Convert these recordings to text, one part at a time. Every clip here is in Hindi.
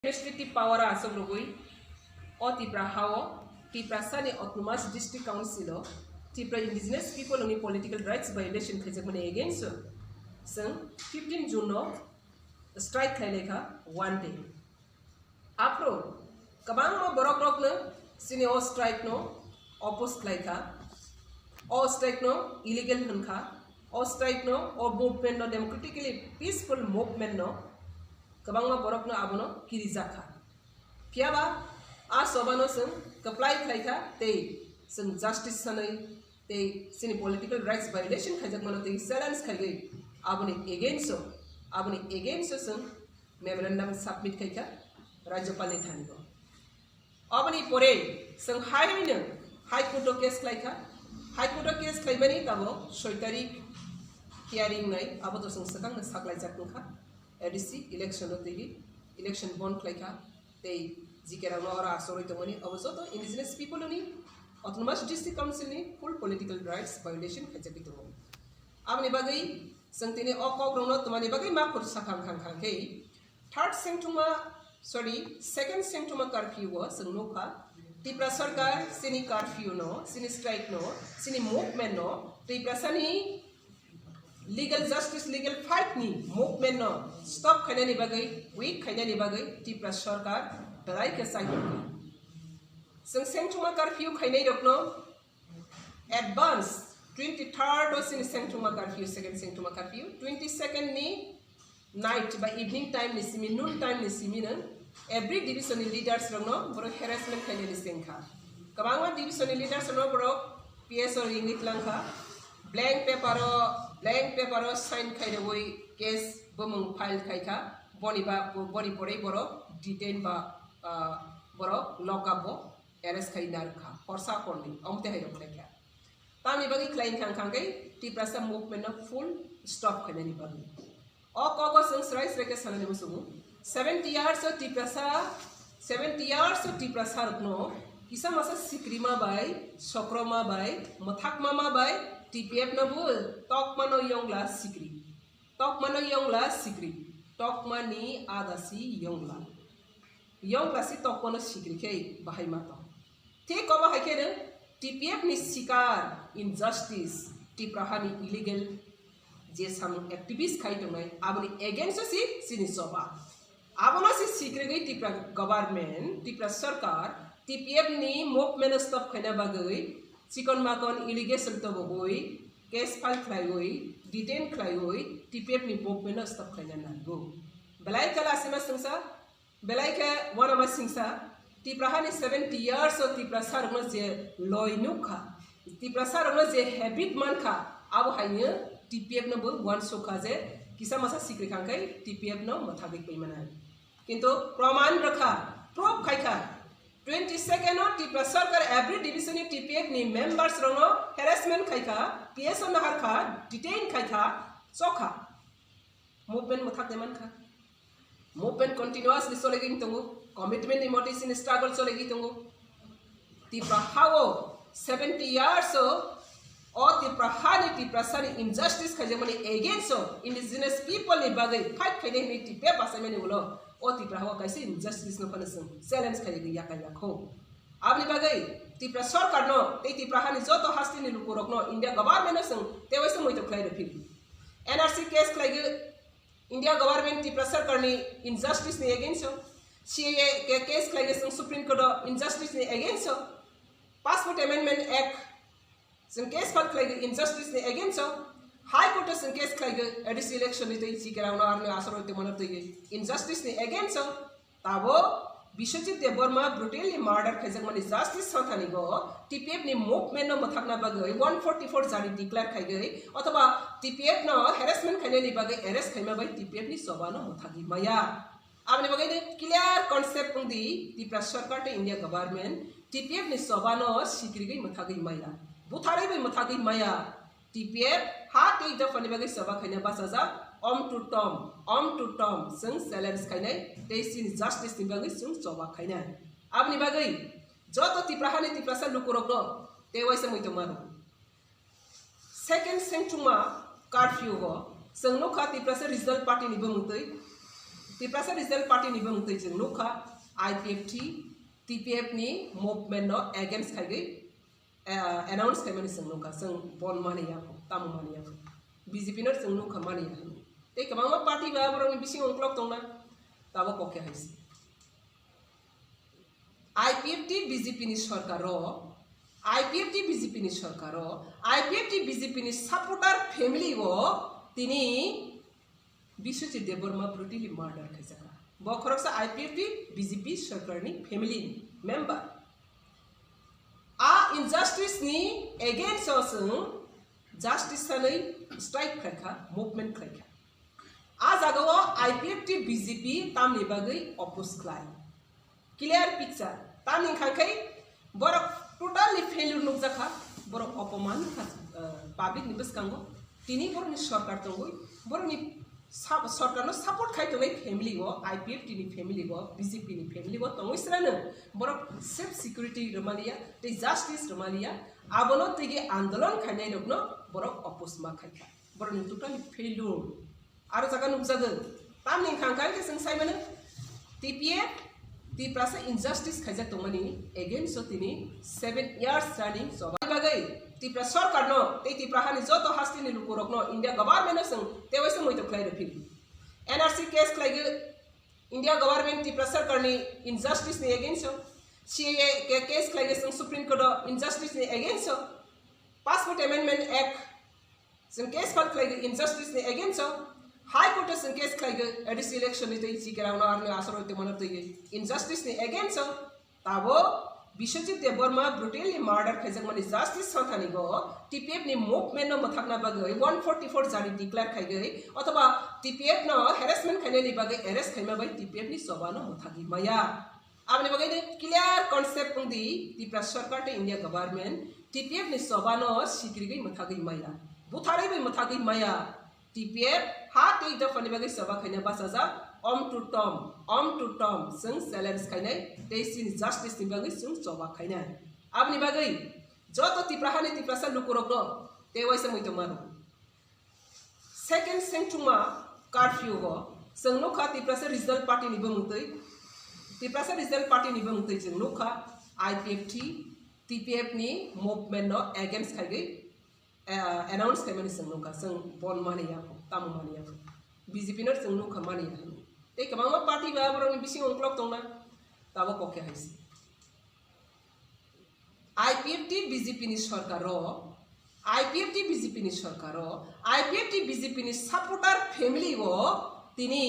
Administrative power asok rogoi o tipra hao tipra sani autonomous district council tipra indigenous people only political rights violation khajak mane against sang 15 June no strike khailekha one day apro kabang ma borok rok no sini o strike no oppose khailekha o strike no illegal hankha o strike no o movement no democratically peaceful movement no kabang ma borok no abono kirijaka kiaba a sobano sung apply khaika te sung justice sanai te sini political rights violation khajak mano te challenge khaigai aboni against sung memorandum submit khaika rajyapal ni thani go aboni pore sung high court case khaika high court case khaibani tabo 6 tarik hearing nai abo to sung sakang na saklai jakha ADC election tegi election bond khaika te jikera nora soroi to mani also to indigenous people ni autonomous district council ni full political rights violation khajaki to amni bagai sangtini okok rongno tomani bagai ma khur sakhang khang ke third second sanctuma curfew wa sangnoka tipra sarkar sini curfew no sini strike no sini movement no tipra sani legal justice legal fight ni movement no stop khane ni bagai weak khane ni bagai tipra sarkar belai ke sai sing sanctuma curfew khane rokno advance 23rd was in sanctuma curfew second sanctuma curfew 22nd ni night by evening time ni simi noon time ni simi nan every division leaders rokno boro harassment khane ni sengkha kabangwa division leaders no boro PS or ingit langkha blank paper sign khai woi case bomung file khaika body pore boro detain ba boro lock up bo arrest khai dar kha forsa korni amte hai rok lekha tami bagi claim khang gai tiprasa movement of full stop khane ni bagi o kogo sung rise reke sanane musumu 70 years of tiprasa rokno kisa masa sikrima bai sokroma bai mathak mama bai TPF na bul tok mano yongla sikri tok mani adasi yongla si tok mano sikri ke bahai mato te ko bahai ke TPF ni sikar injustice tiprahani illegal je sam activist khai tongai aboni against si sini soba abona si sikre gai tipra government tipra sarkar TPF ni movement stop khaina bagai चिकन माकन इलिगेशन तो बगोई केस फाइल खलाइगोई डिटेन खलाइगोई TPF नि movement stop खलाइना नागो बेलाय कला सिमा संसा बेलाय के वनमा सिंसा तिप्राहानि 70 years of तिप्रासा रंग जे लयनुखा तिप्रासा रंग जे हैबिट मानखा अब हाइनो TPF न बो वन सोखा जे किसा मसा सिक्रे खांkai TPF न मथागै पैमाना किंतु प्रमाण रखा proof खाइखा 22nd no tipra sarkar every division ni TPF ni members rongo harassment khaika PS on har kha detain khaika sokha movement mathak deman kha movement continuously solegin tongo commitment ni motivation struggle solegi tongo tipra hawo 70 years o tipra hani tipra sani injustice khajamani against indigenous people ni bagai fight khaine ni TPF asamani ulo o tipra hawa kaise injustice no panasang challenge khai ya kho abni bagai tipra sarkar no te tipra hani joto hasti ni lukurok no India government no sang te waise moi to khai rafi NRC case khai India government tipra sarkar ni injustice ni against CAA ke case khai sang Supreme Court injustice ni against Passport Amendment Act sang case file khai injustice ni against High Court sing case khai ADC election ni tai sikera na arne asaro te monar tai injustice ni against tabo Bishojit Deborma brutally murder khajak mani justice sathani go TPF ni movement no mathakna bagai 144 jari declare khai gai othoba TPF no harassment khaine ni bagai arrest khaima bai TPF ni soba no mathagi maya amne bagai clear concept pungdi tipra sarkar te India government TPF ni soba no sikri gai mathagi maya butharai bai mathagi maya TPF hat ei da fani bagai soba khaina basaja om to tom sung challenge khainai teisin justice ni bagai sung soba khaina abni bagai joto tiprahani tiprasa lukurok no te waisa moi to maro second sanctuma curfew go sung no kha tiprasa regional party ni bamutoi Tripura regional party नि बंगतै जों नुखा IPFT TPF नि मूवमेंट नो अगेंस्ट खायगै अनाउंस खायमानि जों नुखा जों बन मानिया तामु मानिया BJP नो जों नुखा मानिया ते गोबां पार्टी बा बरनि बिसिं अंक्लक दंना दाबो पके हाइस IPFT BJP नि सरकारो IPFT BJP नि सरकारो IPFT BJP नि सपोर्टर फैमिली वो तिनी विश्वजित देबबर्मा ब्रुटली मर्डर खायजाका बखरकसा IPFT BJP सरकार नि फैमिली मेंबर आ इनजस्टिस नि अगेंस्ट जों जस्टिस सानै स्ट्राइक खायखा मूवमेंट खायखा आ जागाव IPFT BJP तामनि बागै अपोज खाय क्लियर पिक्चर तामनि खांखै बर टोटली फेलियर नुकजाखा बर अपमान पब्लिक नि बसकांगो तिनी बरनि सरकार दंगो बरनि सरकार नो सपोर्ट खायतनै फैमिली गो IPFT नि फैमिली गो BJP नि फैमिली गो तंगैसरानो बर सेफ सिक्योरिटी रमालिया ते जस्टिस रमालिया आबनो तेगे आंदोलन खायनाय रकनो बर अपोज मा खायखा बरनि टोटली फेलियर आरो जागा नुकजागोन तामनि खांखाय के जों सायमानो TPF त्रिपुरा इनजस्टिस खायजा दंमानि अगेंस्ट तिनी 7 years रनिंग सबाय बागै त्रिपुरा सरकार नो ते त्रिपुरा हानि जतो हास्तिनि लुकुरक नो इंडिया गवर्नमेंट नो जों तेवैसे मैतो क्लाइ रफिल NRC केस क्लाइगो इंडिया गवर्नमेंट त्रिपुरा सरकार नि इनजस्टिस नि अगेंस्ट CAA के केस क्लाइगो जों सुप्रीम कोर्ट इनजस्टिस नि अगेंस्ट पासपोर्ट अमेंडमेंट एक्ट जों केस फाइल क्लाइगो इनजस्टिस नि अगेंस्ट हाई कोर्ट जों केस क्लाइगो एडिस इलेक्शन नि तै सिकेरावना आरनो आसरते मन तै इनजस्टिस नि अगेंस्ट ताबो विश्वजित देबबर्मा ब्रुटली मर्डर खायजक माने जस्टिस संथानि गो TPF नि मूवमेंट नो मथाकना बागै 144 जारि डिक्लेयर खायगै अथवा TPF नो हेरेसमेंट खायनायनि बागै अरेस्ट खायमा बाय TPF नि सबानो मथागि माया आबनि बागै क्लियर कन्सेप्ट बुंदि त्रिपुरा सरकार ते इंडिया गवर्नमेंट TPF नि सबानो सिक्रिगै मथागि माया बुथारै बै मथागि माया TPF हा ते दफानि बागै सभा खायना बासाजा om to tom जों चैलेंज खायनाय तेसिन जस्टिस नि बागै जों सभा खायनाय आबनि बागै जतो त्रिपुरा सा लुकुरक नो ते वैसे मैतो मारो सेकेंड सेंचुमा कर्फ्यू गो जों नुखा त्रिपुरा रिजनल पार्टी नि बंगतै त्रिपुरा रिजनल पार्टी नि बंगतै जों नुखा IPFT TPF नि मूवमेंट नो अगेंस्ट खायगै अनाउंस खायमानि जों नुखा जों बन मानिया तामु मानिया BJP नो जों नुखा मानिया ते गोबां पार्टी बा बरनि बिसिं अंक्लक दंना दाबो पके हाइस IPFT BJP नि सरकारो IPFT BJP नि सरकारो IPFT BJP नि सपोर्टर फैमिली गो तिनी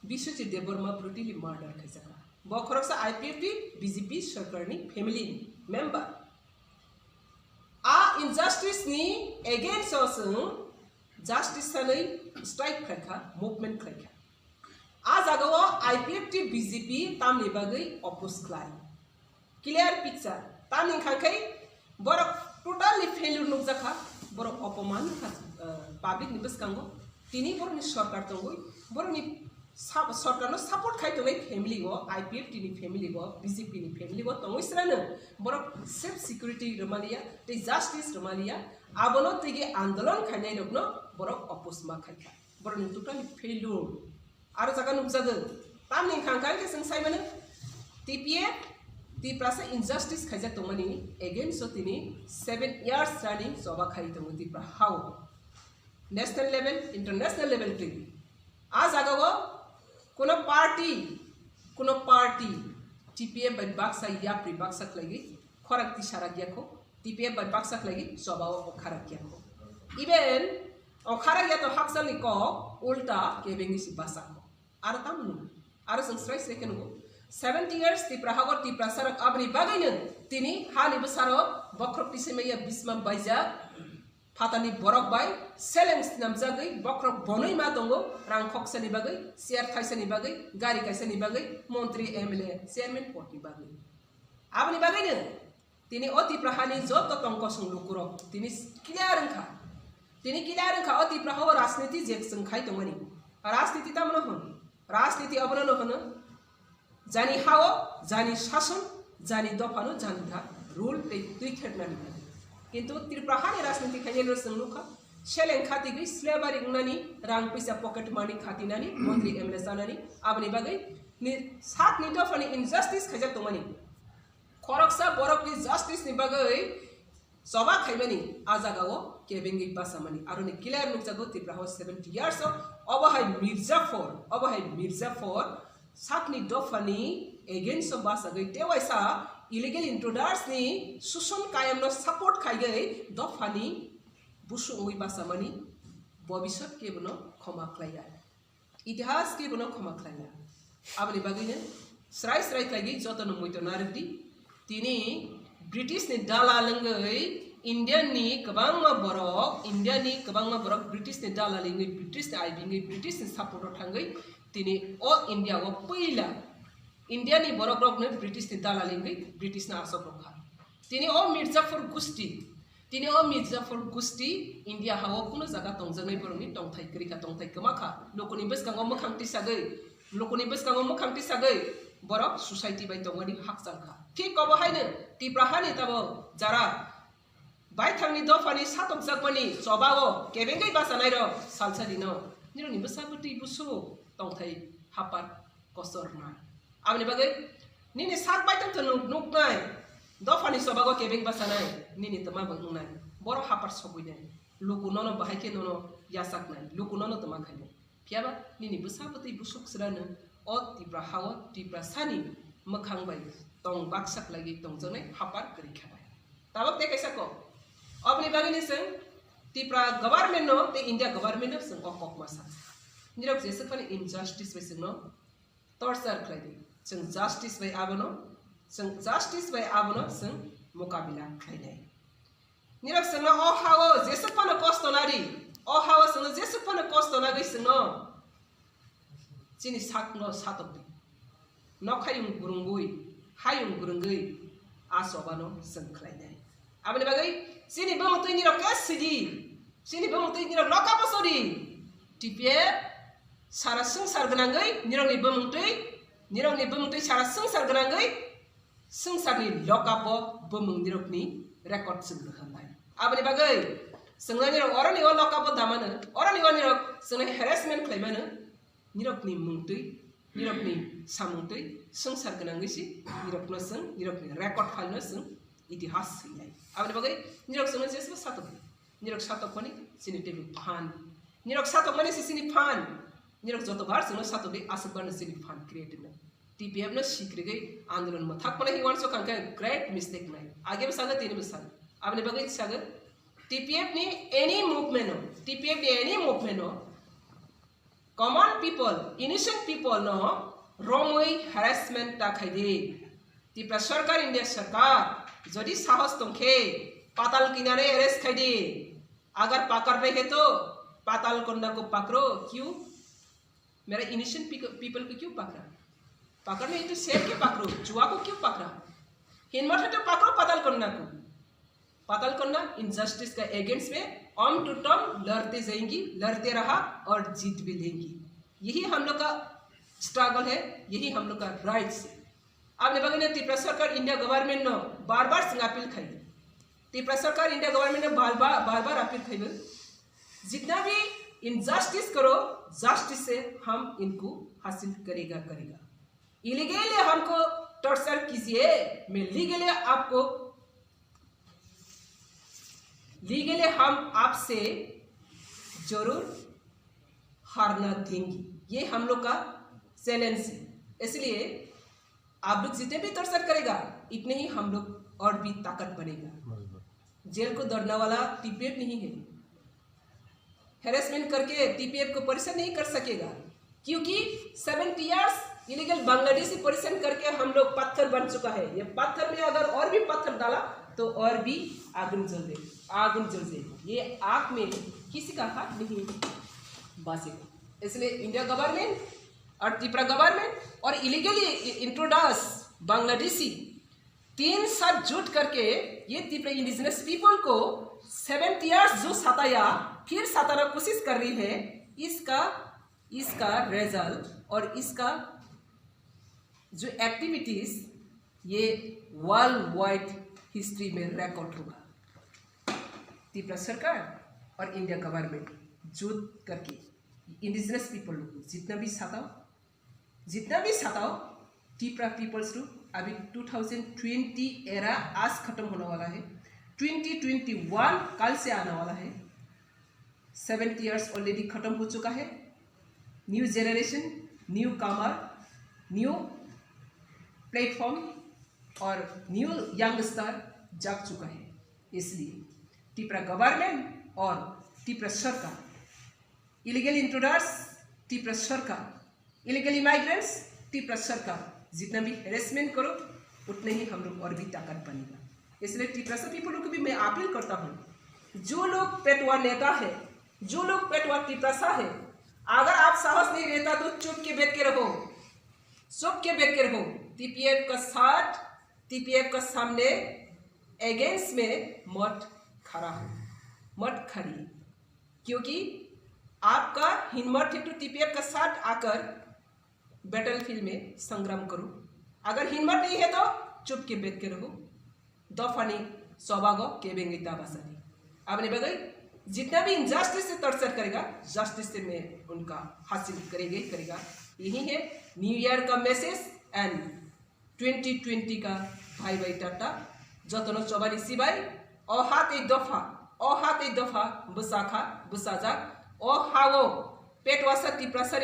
विश्वजित देबबर्मा ब्रुटली मर्डर खायजाका बखरकसा IPFT BJP सरकार नि फैमिली मेंबर आ इनजस्टिस नि अगेंस्ट जों जस्टिस सानै स्ट्राइक खायखा मूवमेंट खायखा आ जागाव IPFT BJP तामनि बागै अपोज खाय क्लियर पिक्चर तामनि खांखै बर टोटली फेलियर नुकजाखा बर अपमान पब्लिक नि बसकांगो तिनी बरनि सरकार दंगो बरनि सरकार नो सपोर्ट खायतनै फैमिली गो IPFT नि फैमिली गो BJP नि फैमिली गो तंगैसरानो बर सेफ सिक्योरिटी रमालिया ते जस्टिस रमालिया आबनो तेगे आंदोलन खायनाय रकनो बर अपोज मा खायखा बरनि टोटली फेलियर आरो जागा नुकजागोन तामनि खांखाय के जों सायमानो TPF त्रिपुरा इनजस्टिस खायजा दंमानि अगेंस्ट तिनी 7 years रनिंग सभा खाय दङ त्रिपुरा हाउ नेशनल लेवल इंटरनेशनल लेवल पे आ जागाव कोनो पार्टी TPF बाय बाक्सा या प्रि बाक्सा खलायगि खराकति सारागियाखौ TPF बाय बाक्सा खलायगि सभाव खराकियाखौ इवेन खरागिया तो हाकसालनि को उल्टा केबेंनि सि बासा आरो तामनु आरो जों स्राय स्रायके नुगो 70 years त्रिपुरा सारक आबनि बागैनो तिनी हानि बसारो बख्रक तिसेमैया बिस्मा बायजा फातानि बरक बाय सेलेंस नामजागै बख्रक बनै मा दंगो रां खक्सानि बागै शेयर थाइसानि बागै गारि काइसानि बागै मन्त्री MLA चेयरमैन पदनि बागै आबनि बागैनो तिनी त्रिपुरा हानि जत टंक संलुकुरक तिनी क्लियर रंखा त्रिपुरा राजनीति जेक जों खाय दंमानि राजनीति तामनो होन राजनीति अबनो होनो जानी हाव जानी शासन जानी दफानो जानी था रूल ते दुई खेटनानि किंतु त्रिपुरा हानि राजनीति खायनो जों नुखा सेलें खाती स्लेबारी उनानी रां पैसा पॉकेट मनी खातीनानी मंत्री एमएलए जानानी आबनि बागै सात नि दफानि इनजास्टिस खायजाक दंमानि खरकसा बरकनि जास्टिस नि बागै सभा खायमानि आजागाव केबिंगि बासामानि आरो नि क्लियर नुकजागो तिब्राहो 70 इयर्स अबहाय मिर्जाफर सात नि दफानि एगेंस्ट बासागै तेवाइसा इलीगल इंट्रूडर्स नि सुसन कायमनो सपोर्ट खायगै दफानि बुसुंगै बासामानि भविष्यत के बनो क्षमा खायया इतिहास के बनो क्षमा खायया आबनि बागैनो स्राय खायगै जतन मोयतो नारदि तिनी ब्रिटिश नि दाला लंगै इंडियन नि कबांमा बरक ब्रिटिश नि दाला लंगै ब्रिटिश नि आइबिंगै ब्रिटिश नि सपोर्ट थांगै तिनी ओ इंडिया वो पहिला इंडिया नि बरक रकनो ब्रिटिश नि दाला लंगै ब्रिटिश ना आसक रखा तिनी ओ मिर्जाफर गुस्ती इंडिया हाव कुनो जागा तंजनै बरंनि तंथाय करिका तंथाय कमाखा लोकनि बसकांगो मोखांति सागै बरक सोसाइटी बाय तंगनि हक जांखा ठीक अबहायनो तिब्राहानि ताबो जारा बायथांनि दफानि सातक जागमानि चबावो केबेंगै बासानाय र सालसादिनो निरनि बसाबति बुसु तंथाय हापार कसरना आबनि बागै निनि सात बायथां त नुकनाय दफानि चबागो केबें बासानाय निनि तमा बंनाय बर हापार सबैनाय लुकु ननो बाहायके ननो यासाकनाय लुकु ननो तमा खायनाय फियाबा निनि बसाबति बुसुकसरानो ओ तिब्रा सानि मोखांबाय तंग बाक्साक लागि तंजनै हापार करिखाबाय ताबक ते कैसाको अपनि बागैनि जों तिब्रा गभर्नमेंट नो ते इंडिया गभर्नमेंट जों अकक मासा निरक जेसेफानि इनजास्टिस बाय जों टर्चर खायदि जों जास्टिस बाय आबनो जों मुकाबिला खायनाय निरक जों ओ हावो जेसेफानो कष्टनारि ओ हावो जों जेसेफानो कष्टनागै जों जिनि साकनो सातक नखायुं गुरुंगुइ हायुं गुरुंगै आसबानो जों खायनाय आबनि बागै जिनि बमतै निरक केसिदि जिनि बमतै निरक लकापसरि टिपे सारा संसार गनांगै निरकनि बमतै सारा संसार गनांगै संसारनि लकाप बमुं निरकनि रेकर्ड जों होनाय आबनि बागै जोंना निरक अरनि व लकाप दामानो अरनि व निरक जों हेरेसमेन्ट खायमानो निरकनि मुंतै निरकनि सामुंतै संसार गनांगैसि निरकनो जों निरकनि रेकर्ड खालनो जों इतिहास हैनाय आबनि बागै निरक जों जेसेबा सातक निरक सातक माने सिनि टेबु फान निरक सातक माने सिनि फान निरक जतबार जों सातक आसबानो सिनि फान क्रिएटेड न टीपीएफ न सिक्रिगै आंदोलन मथाक माने हिवान सो कांके ग्रेट मिस्टेक नाय आगे बसागा तीन बसाग आबनि बागै सागा टीपीएफ नि एनी मूवमेंट हो कॉमन पीपल इनोसेंट पीपल नो रमोई हैरेसमेंट ताखायदि तिब्रा सरकार इंडिया सरकार जदि साहस तंखे पाताल किनारे अरेस्ट खायदि अगर पकड़ रहे तो पाताल कोंडा को पकड़ो क्यों मेरा इनोसेंट पीपल को क्यों पकड़ने तो शेर के पकड़ो जुआ को क्यों पकड़ा हिम्मत है तो पकड़ो पाताल कोंडा इनजस्टिस का एगेंस्ट में ऑन टू टर्म लड़ते रहा और जीत भी लेंगी यही हम लोग का स्ट्रगल है यही हम लोग का राइट्स है आपने बगैर तिब्रा सरकार इंडिया गवर्नमेंट ने बार सिंह अपील खाई तिब्रा सरकार इंडिया गवर्नमेंट ने बार अपील खाई जितना भी इनजस्टिस करो जस्टिस से हम इनको हासिल करेगा इलीगली हमको टॉर्चर कीजिए मैं लीगली हम आपसे जरूर हारना देंगी ये हम लोग का चैलेंज है इसलिए आप लोग जितने भी टॉर्चर करेगा इतने ही हम लोग और भी ताकत बनेगा जेल को दौड़ने वाला टीपीएफ नहीं है हैरेसमेंट करके टीपीएफ को परेशान नहीं कर सकेगा क्योंकि 70 इयर्स इलीगल बांग्लादेशी परेशान करके हम लोग पत्थर बन चुका है ये पत्थर में अगर और भी पत्थर डाला तो और भी आগুन जल जाएगा ये आग में किसी का हाथ नहीं बासेगा इसलिए इंडिया गवर्नमेंट और त्रिपुरा गवर्नमेंट और इलीगली इंट्रोडक्स बांग्लादेशी तीन साथ जुट करके ये त्रिपुरा इंडिजिनस पीपल को 7 इयर्स जो सताया फिर सताना कोशिश कर रही है इसका रिजल्ट और इसका जो एक्टिविटीज ये वर्ल्ड वाइड हिस्ट्री में रिकॉर्ड होगा त्रिपुरा सरकार और इंडिया गवर्नमेंट जुट करके इंडिजिनस पीपल जितना भी सताओ टिप्रा पीपल्स को अभी 2020 एरा आज खत्म होने वाला है। 2021 कल से आने वाला है। 70 इयर्स ऑलरेडी खत्म हो चुका है। न्यू जेनरेशन, न्यू कामर, न्यू प्लेटफॉर्म और न्यू यंगस्टर जाग चुका है। इसलिए टिप्रा गवर्नमेंट और टिप्रा सरकार, इलीगल इंट्रूडर्स टिप्रा सरकार, इलीगल इमाइग्रेंट्स टिप्रा सरकार, जितना भी हेरेसमेंट करो उतने ही हम लोग और भी ताकत बनेगा। इसलिए टिप्रा से पीपलों को भी मैं अपील करता हूँ, जो लोग पेटवा नेता है, जो लोग पेटवा टिप्रासा है, अगर आप साहस नहीं रहता तो चुप के बैठ के रहो, चुप के बैठ के रहो। टीपीएफ का साथ, टीपीएफ का सामने अगेंस्ट में मत खड़ा हो, मत खड़ी, क्योंकि आपका हिम्मत है तो टीपीएफ का साथ आकर बैटलफील्ड में संग्राम करो। अगर हिम्मत नहीं है तो चुप के बैठ के रहो। दफानी सौभागो के बेंगीता बसानी आपने बगई जितना भी इनजस्टिस से टॉर्चर करेगा, जस्टिस से मैं उनका हासिल करेगा। यही है न्यू ईयर का मैसेज एंड 2020 का भाई भाई टाटा जतनो चौबानी सिबाई अहात एक दफा बसाखा बसाजा ओ हावो पेटवासा टिप्रासा